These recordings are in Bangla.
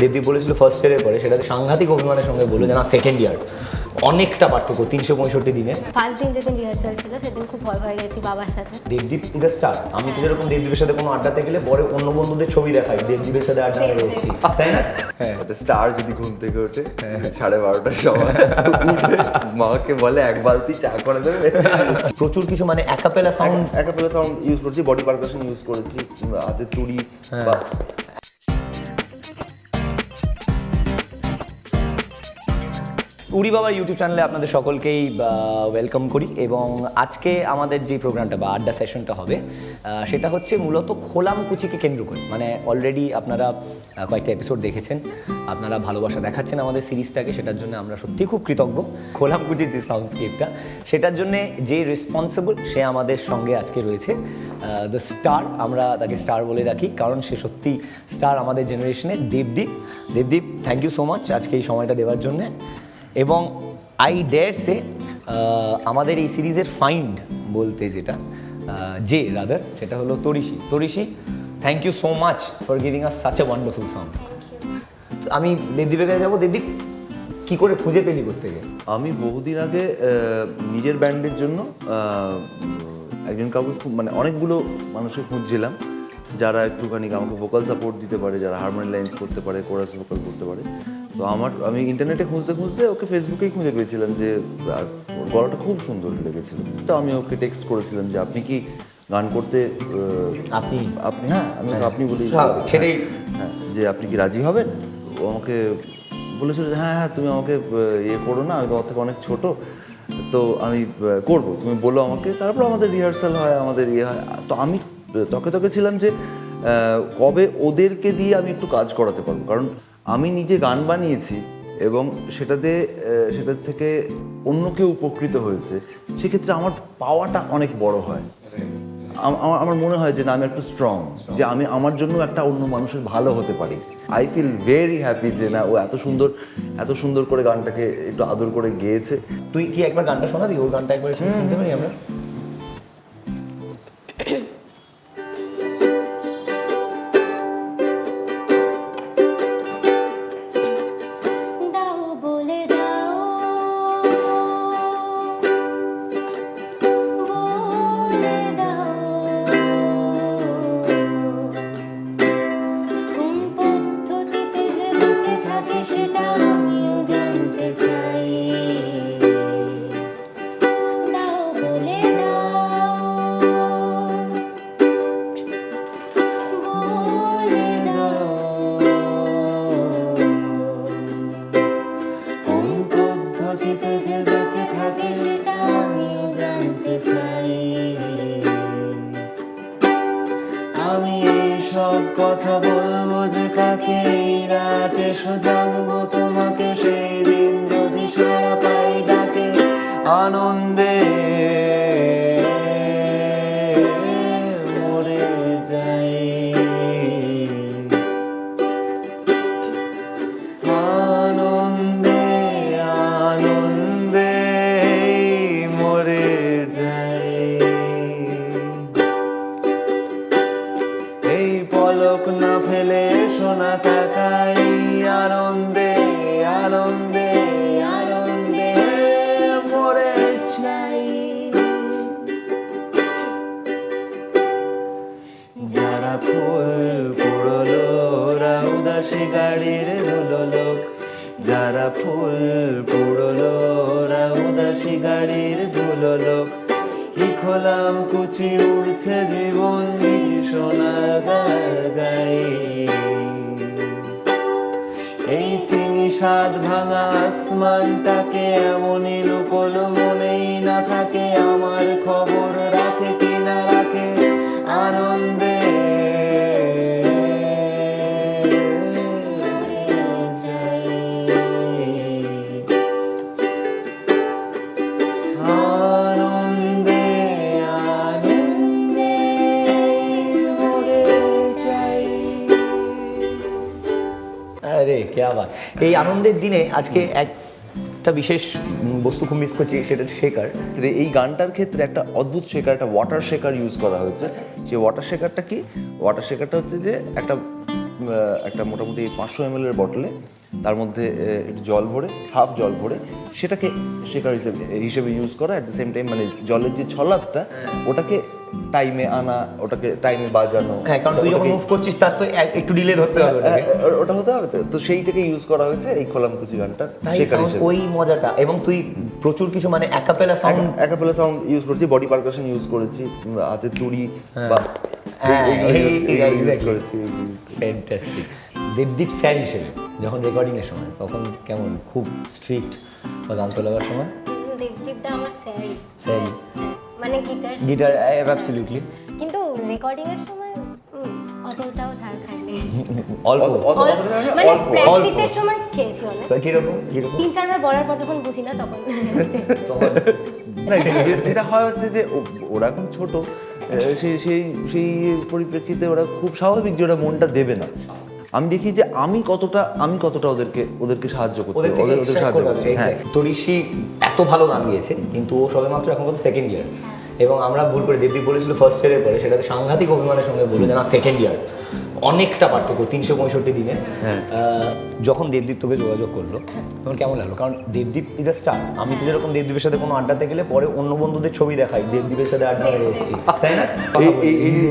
দেবদীপ বলেছিল ফার্স্ট ইয়ারে পরে, সেটাতে সাংঘাতিক অভিমানের সঙ্গে বললো যে না সেকেন্ড ইয়ার অনেকটা পার্থক্য 365 দিনে। ফার্স্ট দিন যেদিন রিহার্সাল ছিল সেদিন খুব ভয় ভয় গেছি বাবার সাথে। Debdeep is a star. আমি তো যেরকম দেবদীপের সাথে কোনো আড্ডাতে গেলে পরে অন্য বন্ধুদের ছবি দেখাই দেবদীপের সাথে আড্ডা মেরে এসেছি, তাই না? হ্যাঁ, স্টার যদি ঘুম থেকে ওঠে 12:30টার সময় মাকে বলে এক বালতি চা করে দেবে। প্রচুর কিছু মানে অ্যাকাপেলা সাউন্ড ইউজ করছি, বডি পারকাশন ইউজ করেছি, হাতে চুড়ি বা উড়িবাবার ইউটিউব চ্যানেলে আপনাদের সকলকেই ওয়েলকাম করি। এবং আজকে আমাদের যে প্রোগ্রামটা বা আড্ডা সেশনটা হবে সেটা হচ্ছে মূলত খোলাম কুচিকে কেন্দ্র করে। মানে অলরেডি আপনারা কয়েকটা এপিসোড দেখেছেন, আপনারা ভালোবাসা দেখাচ্ছেন আমাদের সিরিজটাকে, সেটার জন্য আমরা সত্যিই খুব কৃতজ্ঞ। খোলাম কুচির যে সাউন্ডস্কেপটা, সেটার জন্যে যে রেসপন্সিবল সে আমাদের সঙ্গে আজকে রয়েছে, দ্য স্টার, আমরা তাকে স্টার বলে রাখি কারণ সে সত্যি স্টার আমাদের জেনারেশনে। Debdeep thank you so much আজকে এই সময়টা দেওয়ার জন্যে। এবং আই ডেয়ার সে আমাদের এই সিরিজের ফাইন্ড বলতে যেটা রাদার সেটা হলো Torishi. Thank you so much for giving us such a wonderful song. আমি দেবদীপের কাছে যাবো। দেবদীপ, কী করে খুঁজে পেলি কোত্থেকে? আমি বহুদিন আগে নিজের ব্যান্ডের জন্য একজন কাউকে মানে অনেকগুলো মানুষকে খুঁজছিলাম যারা একটুখানি আমাকে ভোকাল সাপোর্ট দিতে পারে, যারা হারমোনি লাইন্স করতে পারে, কোরাস ভোকাল করতে পারে। তো আমি ইন্টারনেটে খুঁজতে ওকে ফেসবুকেই খুঁজে পেয়েছিলাম যে ওর গলাটা খুব সুন্দর লেগেছিল। তো আমি ওকে টেক্সট করেছিলাম যে আপনি কি গান করতে আপনি হ্যাঁ আমি আপনি বলি সেটাই, হ্যাঁ, যে আপনি কি রাজি হবেন? ও আমাকে বলেছিল যে হ্যাঁ তুমি আমাকে ইয়ে করো না, আমি তোমার থেকে অনেক ছোটো, তো আমি করবো, তুমি বলো আমাকে। তারপর আমাদের রিহার্সাল হয়, আমাদের ইয়ে হয়। তো আমি তকে ছিলাম যে কবে ওদেরকে দিয়ে আমি একটু কাজ করাতে পারবো, কারণ আমি নিজে গান বানিয়েছি এবং সেটার থেকে অন্য কেউ উপকৃত হয়েছে, সেক্ষেত্রে আমার পাওয়াটা অনেক বড় হয়। আমার মনে হয় যে না আমি একটু স্ট্রং, যে আমি আমার জন্য একটা অন্য মানুষের ভালো হতে পারি। আই ফিল ভেরি হ্যাপি যে না ও এত সুন্দর করে গানটাকে একটু আদর করে গেয়েছে। তুই কি একবার গানটা শোনাবি? ওর গানটা একবার শুনতে পারি আমরা? কথা বলবো যে কাকে রাতে জানবো তোমাকে, সেই দিন যদি সারা পাই ডাকে আনন্দে মরে যাই, আনন্দে আনন্দে মরে যাই। এই পলক না ফেলে সোনা তাকাই, আনন্দে আনন্দে আনন্দে মরে যাই। যারা ফুল কুড়লো ওরা উদাসী গাড়ির ধুলো লোক, যারা ফুল কুড়লো ওরা উদাসী গাড়ির ধুলো লোক। কি খোলাম কুচি উড়ছে জীবন সোনার গাই, এই চিনি স্বাদ ভাঙা আসমানটাকে এমনই লুকোল মনেই না থাকে, আমার খবর রাখে কিনা রাখে আনন্দে আরে কেয়া বাত। এই আনন্দের দিনে আজকে একটা বিশেষ বস্তু খুব মিস করছি, সেটা হচ্ছে শেকার। এই গানটার ক্ষেত্রে একটা অদ্ভুত শেকার, একটা ওয়াটার শেকার ইউজ করা হয়েছে। সেই ওয়াটার শেকারটা কি? ওয়াটার শেকারটা হচ্ছে যে একটা একটা মোটামুটি 500 ml এর বটলে তার মধ্যে একটু জল ভরে, হাফ জল ভরে সেটাকে শেকার হিসেবে ইউজ করা। অ্যাট দ্য সেম টাইম মানে জলের যে ছলাদটা ওটাকে টাইমে আনা, ওটাকে টাইমে বাজানো। হ্যাঁ, কারণ তুই যখন মুভ করছিস তার তো একটু ডিলে ধরতে হবে ওটা হতে হবে। তো সেই থেকে ইউজ করা হয়েছে এই খোলাম কুচি গানটা শেকার হিসেবে। ওই মজাটা। এবং তুই প্রচুর কিছু মানে অ্যাকাপেলা সাউন্ড ইউজ করেছি, বডি পারকাশন ইউজ করেছি, হাতে চুড়ি বা ফ্যান্টাস্টিক। দেবদীপ স্যার হিসেবে যখন রেকর্ডিং এর সময় তখন কেমন, খুব স্ট্রিক্ট বা গান তোলার সময়? দেবদীপদা আমার স্যারই, স্যারই। মানে গিটার অ্যাবসলিউটলি। কিন্তু রেকর্ডিং এর সময় অতটাও ছাড় খাইনি, অল্প মানে প্র্যাকটিসের সময় খেয়েছি অনেক। কিরকম 3-4 বার বলার পর যখন বুঝি না তখন না, যেটা হয় হচ্ছে যে ওরা এখন ছোট, সেই পরিপ্রেক্ষিতে ওরা খুব স্বাভাবিক যে ওরা মনটা দেবে না। আমি দেখি যে আমি কতটা ওদেরকে সাহায্য করতে, ওদের সাহায্য করতে। হ্যাঁ, তরিশি এত ভালো গান গিয়েছে কিন্তু ও সবেমাত্র এখন কত সেকেন্ড ইয়ার, এবং আমরা ভুল করে দেবদীপ বলেছিল ফার্স্ট ইয়ারে পরে, সেটাতে সাংঘাতিক অভিমানের সঙ্গে বলে যে না সেকেন্ড ইয়ার। অনেকটা পার্থক্য 365 দিনে। যখন দেবদীপ তোকে যোগাযোগ করলো তখন কেমন লাগলো? কারণ দেবদীপ ইজ এ স্টার। আমি তো যেরকম দেবদীপের সাথে কোনো আড্ডাতে গেলে পরে অন্য বন্ধুদের ছবি দেখাই দেবদীপের সাথে আড্ডা মেরে এসেছি, তাই না?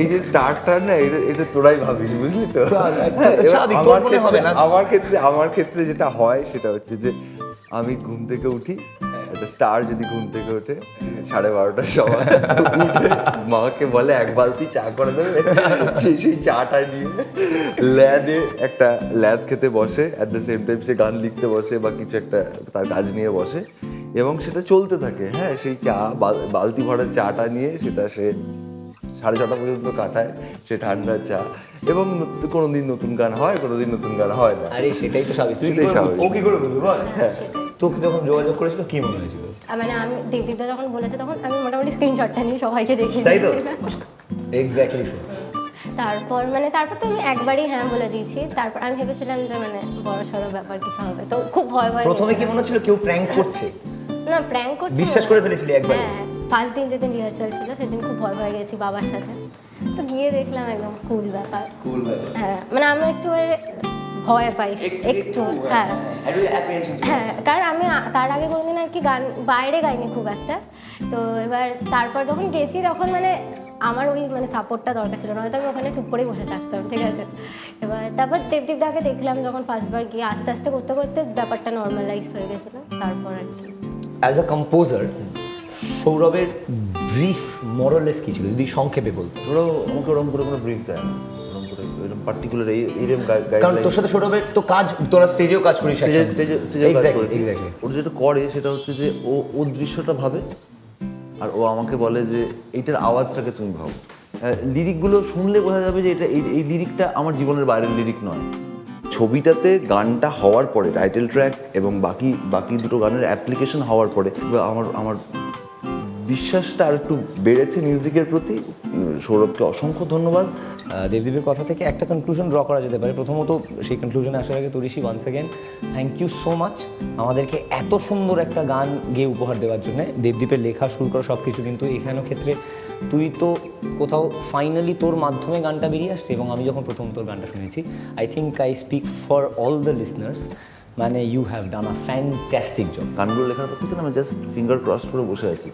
এই যে স্টারটা না, এটা তোরাই ভাবিস, বুঝলি তো? আমার ক্ষেত্রে যেটা হয় সেটা হচ্ছে যে আমি ঘুম থেকে উঠি, একটা স্টার যদি ঘুম থেকে ওঠে 12:30টার সময় উঠে মাকে বলে এক বালতি চা করে দেবে, সেই চাটা নিয়ে একটা ল্যাদ খেতে বসে, অ্যাট দ্য সেম টাইম সে গান লিখতে বসে বা কিছু একটা তার কাজ নিয়ে বসে, এবং সেটা চলতে থাকে। হ্যাঁ, সেই চা বালতি ভরা চাটা নিয়ে সেটা সে 6:30 পর্যন্ত কাটায়, সে ঠান্ডা চা। এবং কোনোদিন নতুন গান হয়, কোনোদিন নতুন গান হয় না। আরে সেটাই তো স্বাভাবিক। ও কি করে বলবি বল? হ্যাঁ, তোকে যখন যোগাযোগ করেছিল কি মনে হয়েছিল? মানে আমি দেবদীপদা যখন বলেছে তখন আমি মোটামুটি স্ক্রিনশটটা নিয়ে সবাইকে দেখিয়ে তাই তো দিয়েছিলাম। Exactly sir. তারপর তো আমি একবারই হ্যাঁ বলে দিয়েছি। তারপর আমি ভেবেছিলাম যে মানে বড়সড় ব্যাপার কিছু হবে, তো খুব ভয় প্রথমে কি মনে হচ্ছিল কেউ প্র্যাঙ্ক করছে? না, প্র্যাঙ্ক করছে বিশ্বাস করে ফেলেছিলি একবার? হ্যাঁ, ফার্স্ট দিন যেদিন রিহার্সাল ছিল সেদিন খুব ভয় গেছি বাবার সাথে। তো গিয়ে দেখলাম একদম কুল ব্যাপার। হ্যাঁ, মানে আমি একটু ভয় পাই একটু। হ্যাঁ, কারণ আমি তার আগে কোনোদিন আর কি গান বাইরে গাইনি খুব একটা। তো এবার তারপর যখন গেছি তখন মানে আমার ওই মানে সাপোর্টটা দরকার ছিল, নয়তো আমি ওখানে চুপ করেই বসে থাকতাম, ঠিক আছে? তারপর দেবদীপদাকে দেখলাম যখন ফার্স্টবার গিয়ে আস্তে আস্তে করতে করতে ব্যাপারটা নর্মালাইজ হয়ে গেছিলো। তারপর আর কি অ্যাজ আ কম্পোজার সৌরভের ব্রিফ মরালেস কি ছিল যদি সংক্ষেপে বলতো? আমাকে ওরকম করে কোনো ব্রিফ দেয় না, এরকম পার্টিকুলার এইরকম কারণ তোর সাথে সৌরভের তো কাজ, তোরা স্টেজেও কাজ করিস। এক্স্যাক্টলি। ওটা যেটা করে সেটা হচ্ছে যে ও দৃশ্যটা ভাবে আর ও আমাকে বলে যে এইটার আওয়াজটাকে তুমি ভাবো। লিরিকগুলো শুনলে বোঝা যাবে যে এই লিরিকটা আমার জীবনের বাইরের লিরিক নয়। ছবিটাতে গানটা হওয়ার পরে, টাইটেল ট্র্যাক এবং বাকি দুটো গানের অ্যাপ্লিকেশন হওয়ার পরে আমার বিশ্বাসটা আর একটু বেড়েছে মিউজিকের প্রতি। সৌরভকে অসংখ্য ধন্যবাদ। দেবদীপের কথা থেকে একটা কনক্লুশন ড্র করা যেতে পারে। প্রথমত সেই কনক্লুশনে আসার আগে Torishi once again thank you so much আমাদেরকে এত সুন্দর একটা গান গেয়ে উপহার দেওয়ার জন্য। দেবদীপের লেখা শুরু করা সব কিছু, কিন্তু এখানেও ক্ষেত্রে তুই তো কোথাও ফাইনালি তোর মাধ্যমে গানটা বেরিয়ে আসছে, এবং আমি যখন প্রথম তোর গানটা শুনেছি I think I speak for all the listeners, মানে you have done a fantastic job. গানগুলো লেখার পর থেকে আমি জাস্ট ফিঙ্গার ক্রস করে বসে আছি।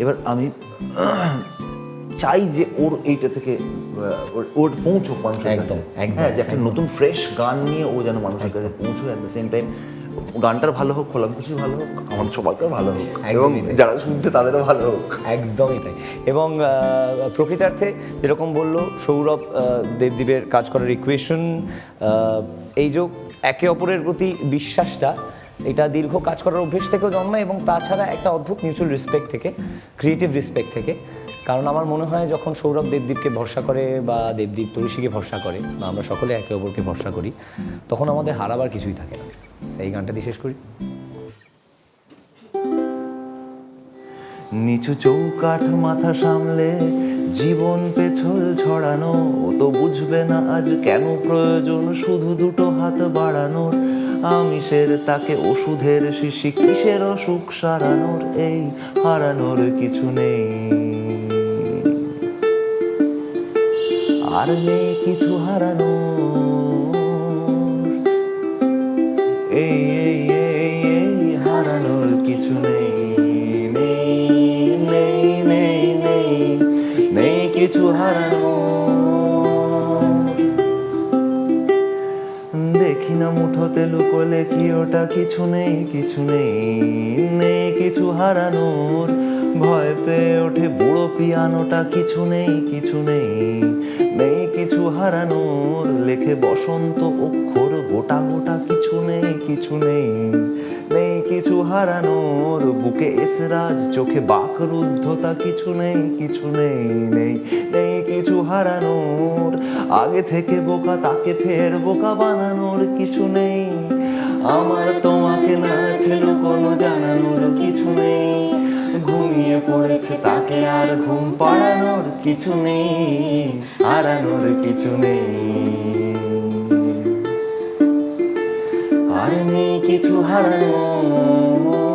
এবার আমি চাই যে ওর এইটা থেকে ওর পৌঁছুক মানুষের কাছে। হ্যাঁ, যে একটা নতুন ফ্রেশ গান নিয়ে ও যেন মানুষের কাছে পৌঁছয়। অ্যাট দ্য সেম টাইম গানটার ভালো হোক, খোলাম খুশি ভালো হোক, আমাদের সবাইকার ভালো হোক, এবং যারা শুনছে তাদেরও ভালো হোক। একদমই তাই। এবং প্রকৃতার্থে যেরকম বললো সৌরভ, দেবদীপের কাজ করার ইকুয়েশন, এই যে একে অপরের প্রতি বিশ্বাসটা, এটা দীর্ঘ কাজ করার অভ্যেস থেকেও জন্মায়, এবং তাছাড়া একটা অদ্ভুত মিউচুয়াল রেসপেক্ট থেকে, ক্রিয়েটিভ রেসপেক্ট থেকে। কারণ আমার মনে হয় যখন সৌরভ দেবদীপকে ভরসা করে বা দেবদীপ তরিশীকে ভরসা করে বা আমরা সকলে একে অপরকে ভরসা করি, তখন আমাদের হারাবার কিছুই থাকে না। এই গানটা দিয়ে শেষ করি। নিচু চৌকাঠ মাথা সামলে জীবন পেছল ছড়ানো, ও তো বুঝবে না আজ কেন প্রয়োজন শুধু দুটো হাত বাড়ানোর। আমিষের তাকে ওষুধের শিশি, কিসের অসুখ সারানোর, এই হারানোর কিছু নেই, আর নেই কিছু হারানোর। এই এই এই এই হারানোর কিছু নেই, নেই নেই নেই নেই নেই কিছু হারানো। দেখি না মুঠোতে লুকোলে কি ওটা কিছু নেই, কিছু নেই, নেই কিছু হারানোর। ভয় পেয়ে ওঠে বুড়ো পিয়ানোটা, কিছু নেই, কিছু নেই, নেই কিছু হারানোর। লেখে বসন্ত অক্ষর গোটা গোটা, কিছু নেই, কিছু নেই, নেই কিছু হারানোর। বুকে এসরাজ চোখে বাকরুদ্ধতা, কিছু নেই, কিছু নেই, নেই নেই কিছু হারানোর। আগে থেকে বোকা তাকে ফের বোকা বানানোর কিছু নেই। আমার তোমাকে না ছিল কোনো জানানোর কিছু নেই। ঘুমিয়ে পড়েছে তাকে আর ঘুম পাড়ানোর কিছু নেই, হারানোর কিছু নেই, আর নেই কিছু হারানোর।